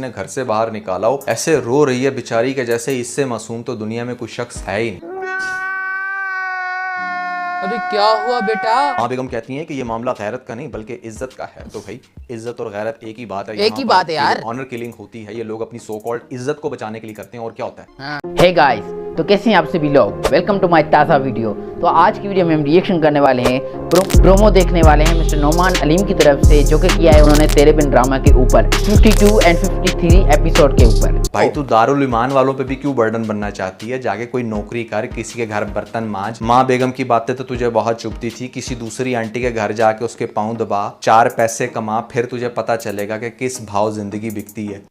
किसी ने घर से बाहर निकाला हो। ऐसे रो रही है बेचारी के जैसे इससे मासूम तो दुनिया में कोई शख्स है ही नहीं। अरे क्या हुआ बेटा? माँ बेगम कहती हैं कि ये मामला गैरत का नहीं बल्कि इज्जत का है। तो भाई इज्जत और गैरत एक ही बात है। एक ही बात है यार। ऑनर किलिंग होती है, ये लोग अपनी सो कॉल्ड इज्जत को बचाने के लिए करते हैं और क्या होता है। हे गाइस, तो कैसे हैं आप सभी लोग? वेलकम टू माय ताज़ा वीडियो। तो आज की वीडियो में हम रिएक्शन करने वाले हैं, प्रोमो देखने वाले हैं मिस्टर नोमान अलीम की तरफ से, जो कि किया है उन्होंने तेरे बिन ड्रामा के ऊपर 52 एंड 53 एपिसोड के ऊपर। भाई तू दारुल ईमान वालों पे भी क्यों बर्डन बनना चाहती है? जाके कोई नौकरी कर, किसी के घर बर्तन मांज। माँ बेगम की बातें तो तुझे बहुत चुभती थी, किसी दूसरी आंटी के घर जाके उसके पांव दबा, 4 पैसे कमा, फिर तुझे पता चलेगा कि किस भाव जिंदगी बिकती है।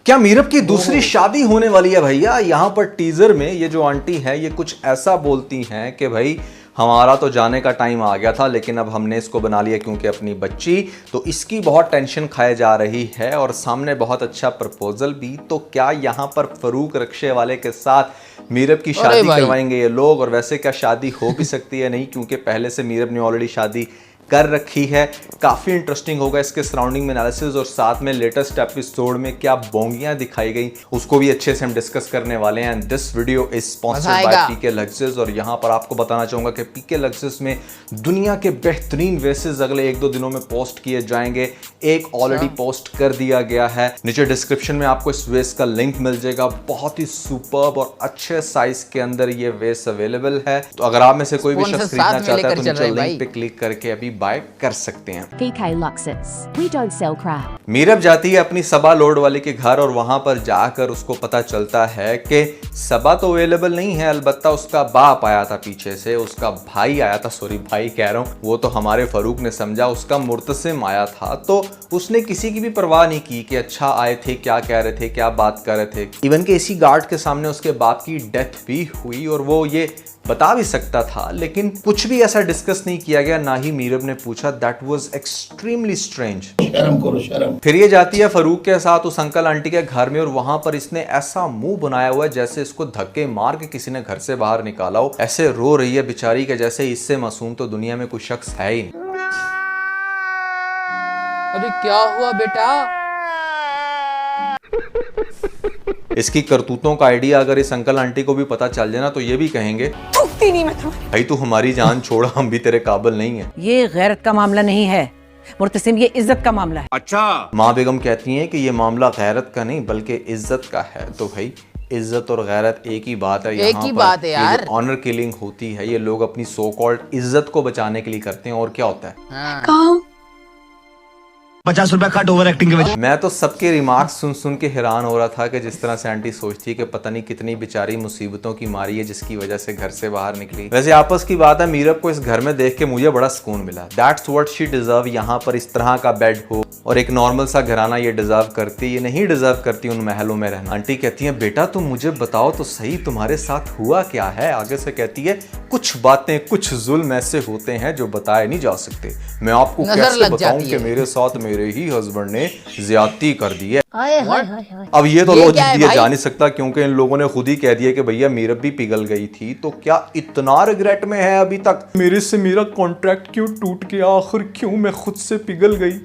क्या मीरब की दूसरी शादी होने वाली है भैया? यहाँ पर टीजर में ये जो आंटी है ये कुछ ऐसा बोलती हैं कि भाई हमारा तो जाने का टाइम आ गया था, लेकिन अब हमने इसको बना लिया क्योंकि अपनी बच्ची, तो इसकी बहुत टेंशन खाए जा रही है और सामने बहुत अच्छा प्रपोजल भी। तो क्या यहाँ पर फरूक रक्शे वाले के साथ मीरब की शादी करवाएंगे ये लोग? और वैसे क्या शादी हो भी सकती है? नहीं, क्योंकि पहले से मीरब ने ऑलरेडी शादी कर रखी है। काफ़ी इंटरेस्टिंग होगा इसके सराउंडिंग में एनालिसिस, और साथ में लेटेस्ट एपिसोड में क्या बोंगियां दिखाई गई उसको भी अच्छे से हम डिस्कस करने वाले हैं। And this video is sponsored by PK Luxuries. और यहाँ पर आपको बताना चाहूंगा कि पीके लग्जरीज में दुनिया के बेहतरीन वेसेस अगले 1-2 दिनों में पोस्ट किए जाएंगे। एक ऑलरेडी पोस्ट कर दिया गया है, नीचे डिस्क्रिप्शन में आपको इस वेस का लिंक मिल जाएगा। बहुत ही सुपर्ब और अच्छे साइज के अंदर ये वेस अवेलेबल है। तो अगर आप में से कोई भी शख्स खरीदना चाहता है तो नीचे लिंक पे क्लिक करके अभी बाय कर सकते हैं। PK Luxus. We don't sell crap. Meerab जाती है अपनी सबा लोड वाले के घर और वहां पर जाकर उसको पता चलता है कि सबा तो अवेलेबल नहीं है, अलबत्ता उसका बाप आया था पीछे से, उसका भाई आया था, सॉरी भाई कह रहा हूं, वो तो हमारे फरूक ने समझा, उसका मुर्तसिम आया था। तो उसने किसी की भी परवाह नहीं की कि अच्छा आए थे, क्या कह रहे थे, क्या बात कर रहे थे। इवन के इसी गार्ड के सामने उसके बाप की डेथ भी हुई और वो ये बता भी सकता था, लेकिन कुछ भी ऐसा डिस्कस नहीं किया गया, ना ही मीरब ने पूछा। That was extremely strange. शर्म करो शर्म। फिर ये जाती है फरूक के साथ उस अंकल आंटी के घर में और वहां पर इसने ऐसा मुंह बनाया हुआ है जैसे इसको धक्के मार के किसी ने घर से बाहर निकाला हो। ऐसे रो रही है बेचारी के जैसे इससे मासूम तो दुनिया में कोई शख्स है ही नहीं। अरे क्या हुआ बेटा? इसकी करतूतों का आइडिया अगर इस अंकल आंटी को भी पता चल जाए ना तो ये भी कहेंगे नहीं मैं भाई तू हमारी जान छोड़, हम भी तेरे काबिल नहीं है। ये गैरत का मामला नहीं है मुर्तसिम, ये इज्जत का मामला है। अच्छा, माँ बेगम कहती हैं कि ये मामला गैरत का नहीं बल्कि इज्जत का है। तो भाई इज्जत और गैरत एक ही बात है। एक ही बात है यार। ऑनर किलिंग होती है, ये लोग अपनी सो कॉल्ड इज्जत को बचाने के लिए करते हैं और क्या होता है। 50 रुपया कट ओवर एक्टिंग के वजह। मैं तो सबके रिमार्क्स सुन सुन के हैरान हो रहा था कि जिस तरह से आंटी सोचती है कि पता नहीं कितनी बेचारी मुसीबतों की मारी है जिसकी वजह से घर से बाहर निकली। वैसे आपस की बात है, मीरब को इस घर में देख के मुझे बड़ा सुकून मिला। That's what she deserve. यहाँ पर इस तरह का बेड हो और एक नॉर्मल सा घराना ये डिजर्व करती है, ये नहीं डिजर्व करती उन महलों में रहना। आंटी कहती है बेटा तुम मुझे बताओ तो सही तुम्हारे साथ हुआ क्या है। आगे से कहती है कुछ बातें, कुछ जुल्म ऐसे होते हैं जो बताए नहीं जा सकते। मैं आपको कैसे बताऊं कि मेरे साथ मेरे ही हस्बैंड ने ज्यादती कर दी है। अब ये तो लॉजिक दिया जा नहीं सकता क्योंकि इन लोगों ने खुद ही कह दिया कि भैया मीरब भी पिघल गई थी। तो क्या इतना रिग्रेट में है अभी तक? मेरे से मेरा कॉन्ट्रैक्ट क्यों टूट गया, आखिर क्यों मैं खुद से पिघल गई?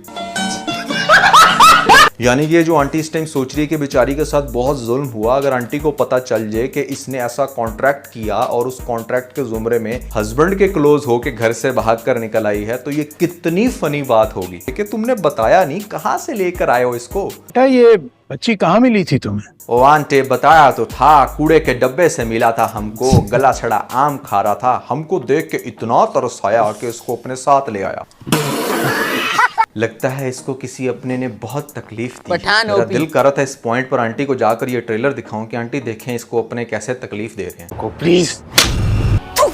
यानी ये जो आंटी इस टाइम सोच रही है कि बेचारी के साथ बहुत जुल्म हुआ, अगर आंटी को पता चल जाए कि इसने ऐसा कॉन्ट्रैक्ट किया और उस कॉन्ट्रैक्ट के जुमरे में हस्बैंड के क्लोज हो के घर से भाग कर निकल आई है, तो ये कितनी फनी बात होगी कि तुमने बताया नहीं, कहां से लेकर आए हो इसको? ये बच्ची कहाँ मिली थी तुम्हें? ओ आंटी बताया तो था, कूड़े के डब्बे से मिला था हमको, गला सड़ा आम खा रहा था, हमको देख के इतना तरस आया कि इसको अपने साथ ले आया। लगता है इसको किसी अपने ने बहुत तकलीफ दी। मेरा दिल कर रहा था इस पॉइंट पर आंटी को जाकर ये ट्रेलर दिखाऊं कि आंटी देखें इसको अपने कैसे तकलीफ दे रहे हैं। प्लीज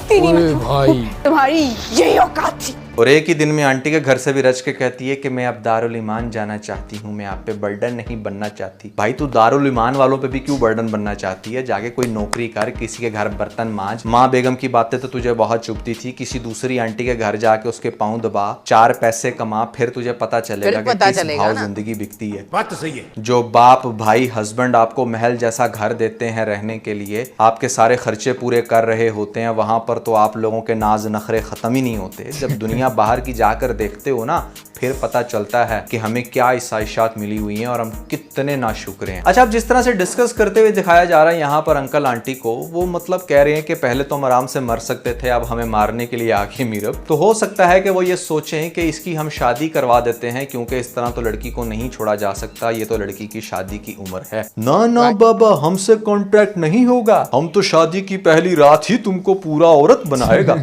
भाई तुम्हारी यही औकात थी। और एक ही दिन में आंटी के घर से भी रच के कहती है कि मैं अब दारुल ईमान जाना चाहती हूँ, मैं आप पे बर्डन नहीं बनना चाहती। भाई तू दारुल ईमान वालों पे भी क्यों बर्डन बनना चाहती है? जाके कोई नौकरी कर, किसी के घर बर्तन मांज। माँ बेगम की बातें तो तुझे बहुत चुभती थी, किसी दूसरी आंटी के घर जाके उसके पांव दबा, 4 पैसे कमा, फिर तुझे पता चलेगा कि किस भाव जिंदगी बिकती है। बात तो सही है। जो बाप भाई हस्बैंड आपको महल जैसा घर देते हैं रहने के लिए, आपके सारे खर्चे पूरे कर रहे होते हैं, वहां पर तो आप लोगों के नाज नखरे खत्म ही नहीं होते। जब दुनिया दुनिया बाहर की जाकर देखते हो ना, फिर पता चलता है कि हमें क्या आसाइशात मिली हुई हैं और हम कितने नाशुक्र हैं। अच्छा, अब जिस तरह से डिस्कस करते हुए दिखाया जा रहा है यहाँ पर अंकल आंटी को, वो मतलब कह रहे हैं कि पहले तो हम आराम से मर सकते थे, अब हमें मारने के लिए आ गई मीरब। तो हो सकता है कि वो ये सोचें कि इसकी हम शादी करवा देते हैं, क्योंकि इस तरह तो लड़की को नहीं छोड़ा जा सकता, ये तो लड़की की शादी की उम्र है। ना ना बाबा, हमसे कॉन्ट्रैक्ट नहीं होगा, हम तो शादी की पहली रात ही तुमको पूरा औरत बनाएगा।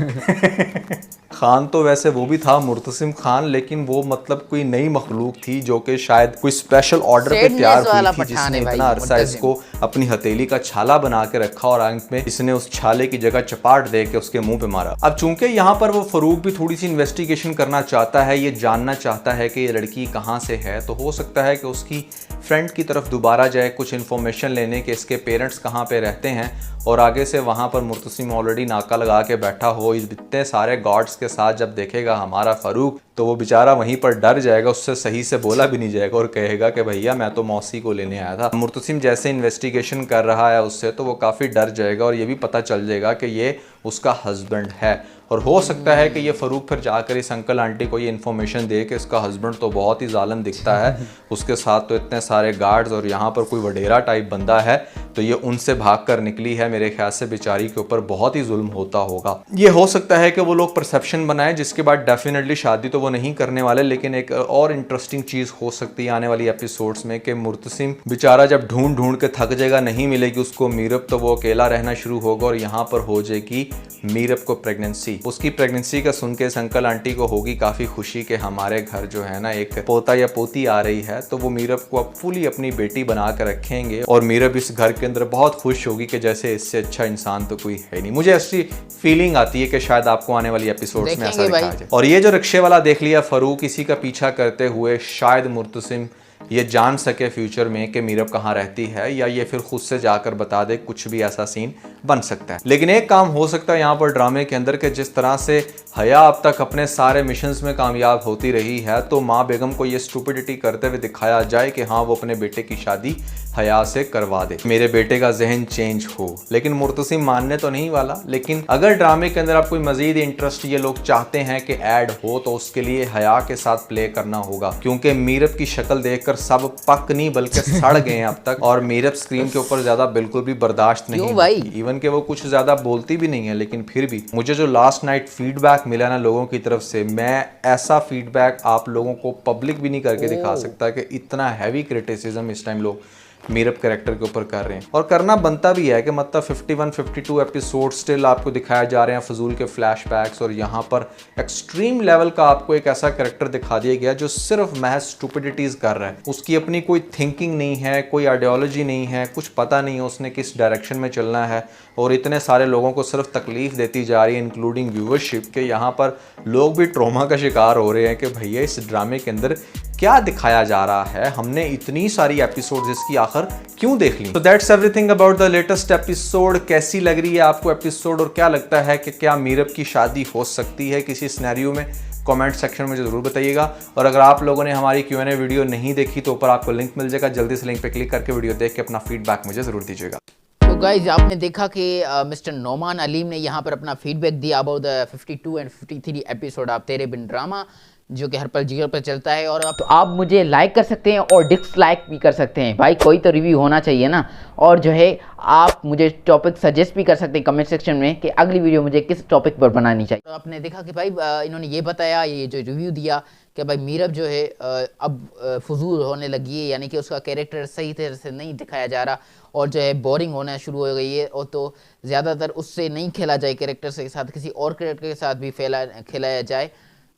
खान तो वैसे वो भी था मुर्तसिम खान, लेकिन वो मतलब कोई नई मखलूक थी जो कि शायद कोई स्पेशल ऑर्डर पे तैयार हुई थी, जिसने इतना अरसा इसको अपनी हथेली का छाला बना के रखा और अंत में इसने उस छाले की जगह चपाट दे के उसके मुंह पे मारा। अब चूंकि यहाँ पर वो फरूक भी थोड़ी सी इन्वेस्टिगेशन करना चाहता है, ये जानना चाहता है कि ये लड़की कहाँ से है, तो हो सकता है कि उसकी फ्रेंड की तरफ दोबारा जाए कुछ इन्फॉर्मेशन लेने के इसके पेरेंट्स कहाँ पे रहते हैं, और आगे से वहाँ पर मुर्तसिम ऑलरेडी नाका लगा के बैठा हो इतने सारे गार्ड्स के साथ। जब देखेगा हमारा फरूक तो वो बेचारा वहीं पर डर जाएगा, उससे सही से बोला भी नहीं जाएगा और कहेगा कि भैया मैं तो मौसी को लेने आया था। मुर्तसिम जैसे इन्वेस्टिगेशन कर रहा है उससे, तो वो काफ़ी डर जाएगा और ये भी पता चल जाएगा कि ये उसका हस्बैंड है। और हो सकता है कि ये फरूक फिर जाकर इस अंकल आंटी को ये इन्फॉर्मेशन दे कि इसका हस्बैंड तो बहुत ही जालिम दिखता है, उसके साथ तो इतने सारे गार्ड्स और यहाँ पर कोई वडेरा टाइप बंदा है, तो ये उनसे भाग कर निकली है। मेरे ख्याल से बेचारी के ऊपर बहुत ही जुल्म होता होगा। ये हो सकता है कि वो लोग परसेप्शन बनाए, जिसके बाद डेफिनेटली शादी तो वो नहीं करने वाले। लेकिन एक और इंटरेस्टिंग चीज़ हो सकती है आने वाली एपिसोड्स में कि मुर्तसिम बेचारा जब ढूंढ ढूंढ के थक जाएगा, नहीं मिलेगी उसको मीरब, तो वो अकेला रहना शुरू होगा और यहाँ पर हो जाएगी मीरब को प्रेगनेंसी। उसकी प्रेगनेंसी का सुन के इस अंकल आंटी को होगी काफ़ी खुशी कि हमारे घर जो है ना एक पोता या पोती आ रही है, तो वो मीरब को अब फुली अपनी बेटी बना कर रखेंगे और मीरब इस घर के अंदर बहुत खुश होगी कि जैसे इससे अच्छा इंसान तो कोई है नहीं। मुझे ऐसी फीलिंग आती है कि शायद आपको आने वाली एपिसोड्स में ऐसा दिखाया जाए। और ये जो रिक्शे वाला देख लिया फरूक, इसी का पीछा करते हुए शायद मुर्तसिम ये जान सके फ्यूचर में कि मीरब कहाँ रहती है, या ये फिर खुद से जाकर बता दे, कुछ भी ऐसा सीन बन सकता है। लेकिन एक काम हो सकता है यहाँ पर ड्रामे के अंदर कि जिस तरह से हया अब तक अपने सारे मिशंस में कामयाब होती रही है, तो माँ बेगम को ये स्टुपिडिटी करते हुए दिखाया जाए कि हाँ वो अपने बेटे की शादी हया से करवा दे, मेरे बेटे का जहन चेंज हो। लेकिन मुर्तसिम मानने तो नहीं वाला। लेकिन अगर ड्रामे के अंदर आप कोई मजीद इंटरेस्ट ये लोग चाहते हैं कि ऐड हो, तो उसके लिए हया के साथ प्ले करना होगा, क्योंकि मीरब की शक्ल देखकर सब पक नहीं बल्कि सड़ गए हैं अब तक। और मीरब स्क्रीन के ऊपर ज्यादा बिल्कुल भी बर्दाश्त नहीं भाई, इवन के वो कुछ ज्यादा बोलती भी नहीं है। लेकिन फिर भी मुझे जो लास्ट नाइट फीडबैक मिला ना लोगों की तरफ से, मैं ऐसा फीडबैक आप लोगों को पब्लिक भी नहीं करके दिखा सकता कि इतना हैवी क्रिटिसिज्म इस टाइम लोग मीरब कैरेक्टर के ऊपर कर रहे हैं। और करना बनता भी है कि मतलब 51-52 एपिसोड स्टिल आपको दिखाया जा रहे हैं फजूल के फ्लैशबैक्स, और यहाँ पर एक्सट्रीम लेवल का आपको एक ऐसा कैरेक्टर दिखा दिया गया जो सिर्फ महज स्टुपिडिटीज कर रहा है। उसकी अपनी कोई थिंकिंग नहीं है, कोई आइडियोलॉजी नहीं है, कुछ पता नहीं है उसने किस डायरेक्शन में चलना है, और इतने सारे लोगों को सिर्फ तकलीफ देती जा रही है इंक्लूडिंग व्यूअरशिप के। यहाँ पर लोग भी ट्रॉमा का शिकार हो रहे हैं कि भैया इस ड्रामे के अंदर क्या दिखाया जा रहा है, हमने इतनी सारी एपिसोड्स इसकी आखिर क्यों देख ली। तो that's everything about the latest episode. कैसी लग रही है आपको एपिसोड, और क्या लगता है कि क्या मीरब की शादी हो सकती है किसी सिनेरियो में? कमेंट सेक्शन में ज़रूर बताइएगा। और अगर आप लोगों ने हमारी Q&A वीडियो नहीं देखी तो ऊपर आपको लिंक मिल जाएगा, जल्दी से लिंक पे क्लिक करके वीडियो देख के अपना फीडबैक मुझे ज़रूर दीजिएगा। तो गाइज आपने देखा कि मिस्टर नोमान अलीम ने यहाँ पर अपना फीडबैक दिया about the 52 and 53 episode of तेरे बिन ड्रामा, जो कि हर पल जिगर पर चलता है। और तो आप मुझे लाइक कर सकते हैं और डिसलाइक भी कर सकते हैं, भाई कोई तो रिव्यू होना चाहिए ना। और जो है आप मुझे टॉपिक सजेस्ट भी कर सकते हैं कमेंट सेक्शन में कि अगली वीडियो मुझे किस टॉपिक पर बनानी चाहिए। तो आपने देखा कि भाई इन्होंने ये बताया, ये जो रिव्यू दिया कि भाई मीरब जो है अब फजूल होने लगी है, यानी कि उसका कैरेक्टर सही तरह से नहीं दिखाया जा रहा और जो है बोरिंग होना शुरू हो गई है। और तो ज़्यादातर उससे नहीं खेला जाए कैरेक्टर के साथ, किसी और कैरेक्टर के साथ भी खेलाया जाए,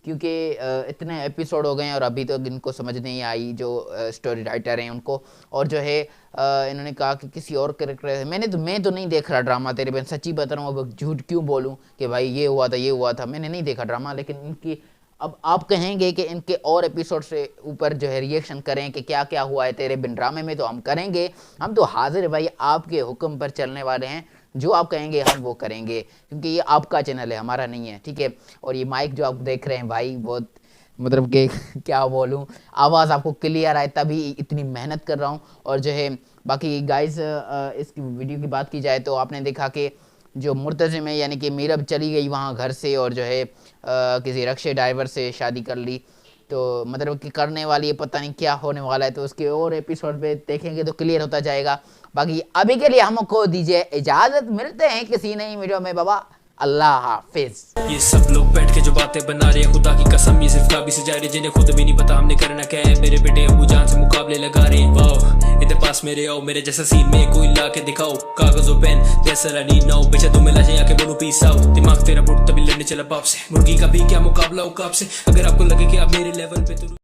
क्योंकि इतने एपिसोड हो गए हैं और अभी तक इनको समझ नहीं आई जो स्टोरी राइटर हैं उनको। और जो है इन्होंने कहा कि किसी और कैरेक्टर, मैं तो नहीं देख रहा ड्रामा तेरे बिन, सच्ची बता रहा हूँ। अब झूठ क्यों बोलूँ कि भाई ये हुआ था, मैंने नहीं देखा ड्रामा। लेकिन इनकी अब आप कहेंगे कि इनके और एपिसोड से ऊपर जो है रिएक्शन करें कि क्या क्या हुआ है तेरे बिन ड्रामे में, तो हम करेंगे। हम तो हाजिर है भाई, आपके हुक्म पर चलने वाले हैं, जो आप कहेंगे हम वो करेंगे, क्योंकि ये आपका चैनल है, हमारा नहीं है, ठीक है। और ये माइक जो आप देख रहे हैं भाई, बहुत मतलब कि क्या बोलूँ, आवाज़ आपको क्लियर आए तभी इतनी मेहनत कर रहा हूँ। और जो है बाकी गाइस इस वीडियो की बात की जाए तो आपने देखा कि जो मुर्तज़िम है यानी कि मीरब चली गई वहाँ घर से और जो है किसी रक्शे ड्राइवर से शादी कर ली, तो मतलब कि करने वाली है, पता नहीं क्या होने वाला है। तो उसके और एपिसोड पे देखेंगे तो क्लियर होता जाएगा। बाकी अभी के लिए हमको दीजिए इजाज़त, मिलते हैं किसी नई वीडियो में। बाबा अल्लाह हाफिज। ये सब लोग बैठ के जो बातें बना रहे हैं, खुदा की कसम ये सिर्फ काबी से जा रही, जिन्हें खुद भी नहीं पता हमने करना क्या है। मेरे बेटे अबू जान से मुकाबले लगा रहे हैं। वाओ इधर पास मेरे आओ, मेरे जैसा सीन में कोई ला के दिखाओ, कागज और पेन जैसा रनी नाउ, बेचा तुम मिला जाए आके बोलो पीस आओ। दिमाग तेरा बुढ़ तभी लड़ने चला बाप से, मुर्गी का भी क्या मुकाबला औकाब से। अगर आपको लगे कि आप मेरे लेवल पे तो